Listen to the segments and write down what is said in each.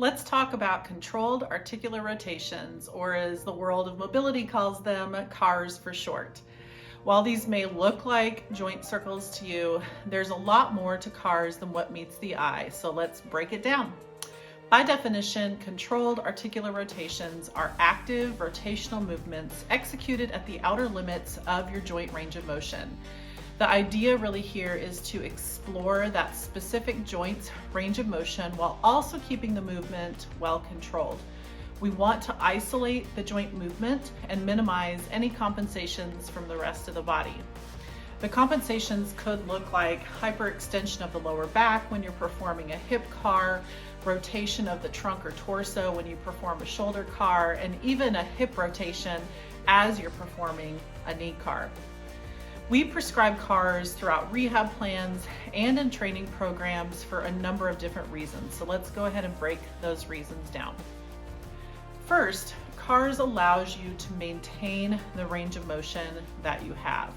Let's talk about controlled articular rotations, or as the world of mobility calls them, CARs for short. While these may look like joint circles to you, there's a lot more to CARs than what meets the eye, so let's break it down. By definition, controlled articular rotations are active rotational movements executed at the outer limits of your joint range of motion. The idea really here is to explore that specific joint's range of motion while also keeping the movement well controlled. We want to isolate the joint movement and minimize any compensations from the rest of the body. The compensations could look like hyperextension of the lower back when you're performing a hip CAR, rotation of the trunk or torso when you perform a shoulder CAR, and even a hip rotation as you're performing a knee CAR. We prescribe CARs throughout rehab plans and in training programs for a number of different reasons. So let's go ahead and break those reasons down. First, CARs allows you to maintain the range of motion that you have.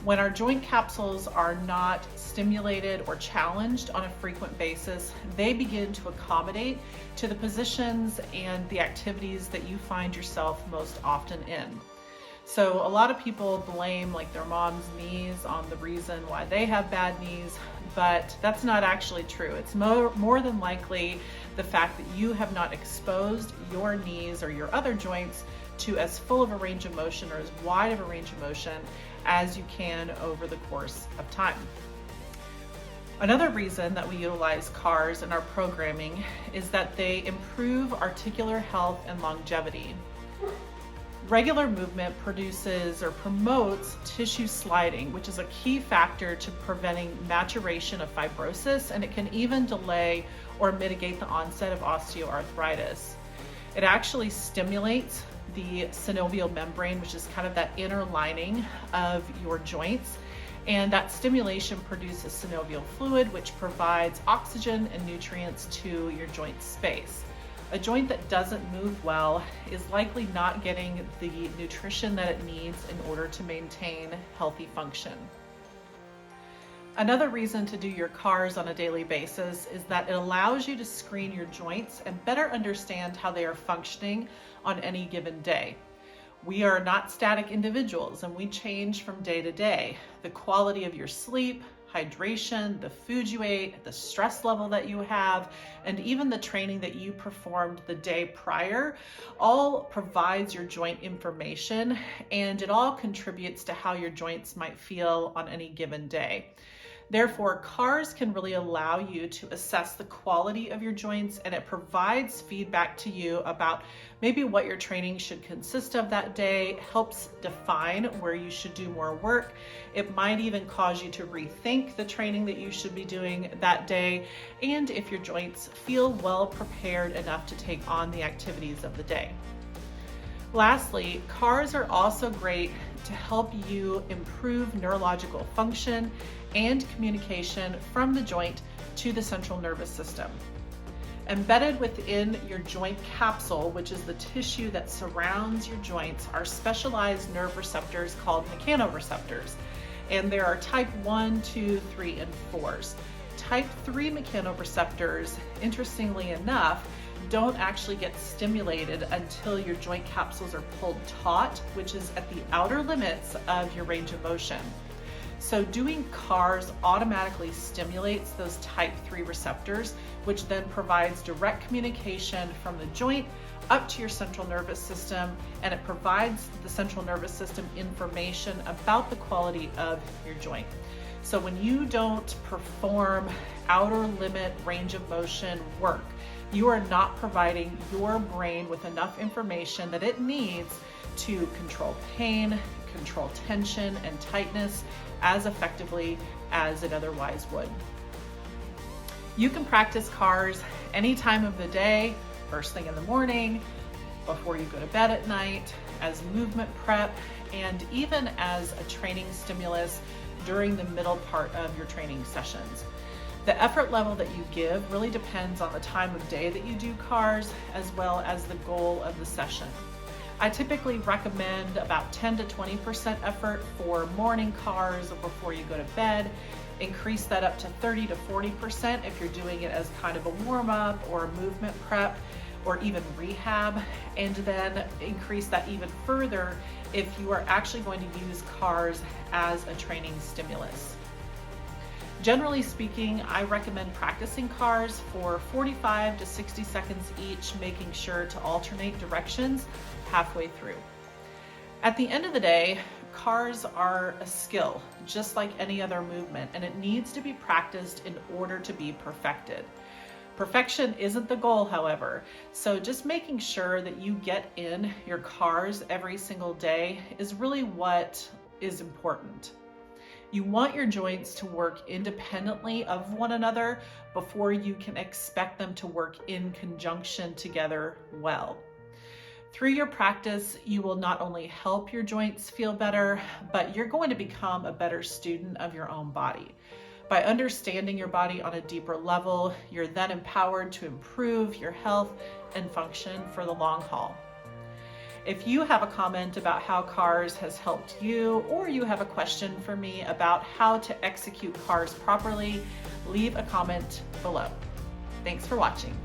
When our joint capsules are not stimulated or challenged on a frequent basis, they begin to accommodate to the positions and the activities that you find yourself most often in. So a lot of people blame like their mom's knees on the reason why they have bad knees, but that's not actually true. It's more than likely the fact that you have not exposed your knees or your other joints to as full of a range of motion or as wide of a range of motion as you can over the course of time. Another reason that we utilize CARs in our programming is that they improve articular health and longevity. Regular movement produces or promotes tissue sliding, which is a key factor to preventing maturation of fibrosis, and it can even delay or mitigate the onset of osteoarthritis. It actually stimulates the synovial membrane, which is kind of that inner lining of your joints, and that stimulation produces synovial fluid, which provides oxygen and nutrients to your joint space. A joint that doesn't move well is likely not getting the nutrition that it needs in order to maintain healthy function. Another reason to do your CARs on a daily basis is that it allows you to screen your joints and better understand how they are functioning on any given day. We are not static individuals and we change from day to day. The quality of your sleep, hydration, the food you ate, the stress level that you have, and even the training that you performed the day prior all provides your joint information, and it all contributes to how your joints might feel on any given day. Therefore, CARs can really allow you to assess the quality of your joints, and it provides feedback to you about maybe what your training should consist of that day, helps define where you should do more work. It might even cause you to rethink the training that you should be doing that day, and if your joints feel well prepared enough to take on the activities of the day. Lastly, CARs are also great to help you improve neurological function and communication from the joint to the central nervous system. Embedded within your joint capsule, which is the tissue that surrounds your joints, are specialized nerve receptors called mechanoreceptors. And there are type 1, 2, 3, and 4s. Type 3 mechanoreceptors, interestingly enough, don't actually get stimulated until your joint capsules are pulled taut, which is at the outer limits of your range of motion. So doing CARs automatically stimulates those type 3 receptors, which then provides direct communication from the joint up to your central nervous system, and it provides the central nervous system information about the quality of your joint. So when you don't perform outer limit range of motion work, you are not providing your brain with enough information that it needs to control pain, control tension and tightness as effectively as it otherwise would. You can practice CARs any time of the day, first thing in the morning, before you go to bed at night, as movement prep, and even as a training stimulus during the middle part of your training sessions. The effort level that you give really depends on the time of day that you do CARs, as well as the goal of the session. I typically recommend about 10 to 20% effort for morning CARs or before you go to bed, Increase that up to 30 to 40% if you're doing it as kind of a warm-up or a movement prep or even rehab, and then increase that even further if you are actually going to use cars as a training stimulus. Generally speaking, I recommend practicing cars for 45 to 60 seconds each, making sure to alternate directions halfway through. At the end of the day, cars are a skill, just like any other movement, and it needs to be practiced in order to be perfected. Perfection isn't the goal, however, so just making sure that you get in your cars every single day is really what is important. You want your joints to work independently of one another before you can expect them to work in conjunction together well. Through your practice, you will not only help your joints feel better, but you're going to become a better student of your own body. By understanding your body on a deeper level, you're then empowered to improve your health and function for the long haul. If you have a comment about how cars has helped you, or you have a question for me about how to execute cars properly, leave a comment below. Thanks for watching.